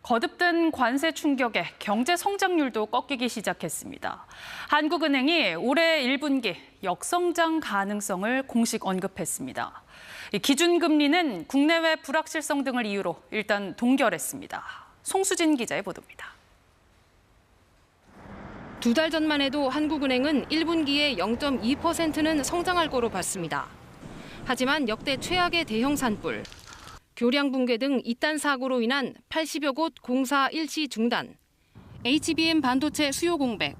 거듭된 관세 충격에 경제 성장률도 꺾이기 시작했습니다. 한국은행이 올해 1분기 역성장 가능성을 공식 언급했습니다. 기준금리는 국내외 불확실성 등을 이유로 일단 동결했습니다. 송수진 기자의 보도입니다. 2달 전만 해도 한국은행은 1분기에 0.2%는 성장할 거로 봤습니다. 하지만 역대 최악의 대형 산불, 교량 붕괴 등 이딴 사고로 인한 80여 곳 공사 일시 중단, HBM 반도체 수요 공백,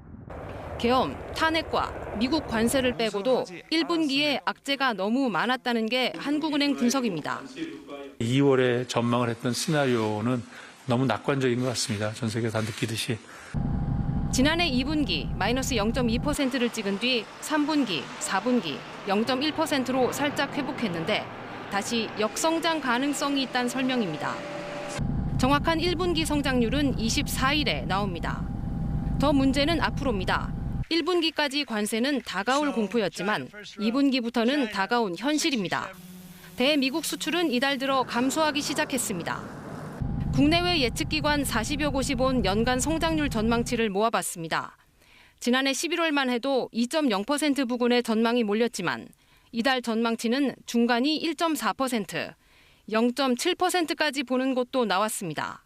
계엄, 탄핵과 미국 관세를 빼고도 1분기에 악재가 너무 많았다는 게 한국은행 분석입니다. 2월에 전망을 했던 시나리오는 너무 낙관적인 것 같습니다. 전 세계가 다 느끼듯이. 지난해 2분기 마이너스 0.2%를 찍은 뒤 3분기, 4분기 0.1%로 살짝 회복했는데 다시 역성장 가능성이 있다는 설명입니다. 정확한 1분기 성장률은 24일에 나옵니다. 더 문제는 앞으로입니다. 1분기까지 관세는 다가올 공포였지만 2분기부터는 다가온 현실입니다. 대미국 수출은 이달 들어 감소하기 시작했습니다. 국내외 예측기관 40여 곳이 본 연간 성장률 전망치를 모아봤습니다. 지난해 11월만 해도 2.0% 부근의 전망이 몰렸지만 이달 전망치는 중간이 1.4%, 0.7%까지 보는 곳도 나왔습니다.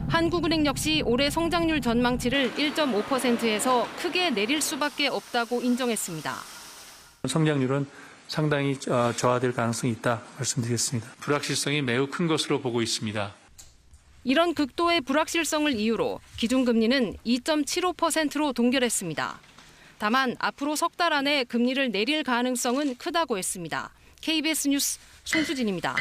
한국은행 역시 올해 성장률 전망치를 1.5%에서 크게 내릴 수밖에 없다고 인정했습니다. 성장률은 상당히 저하될 가능성이 있다 말씀드리겠습니다. 불확실성이 매우 큰 것으로 보고 있습니다. 이런 극도의 불확실성을 이유로 기준금리는 2.75%로 동결했습니다. 다만 앞으로 석 달 안에 금리를 내릴 가능성은 크다고 했습니다. KBS 뉴스 송수진입니다.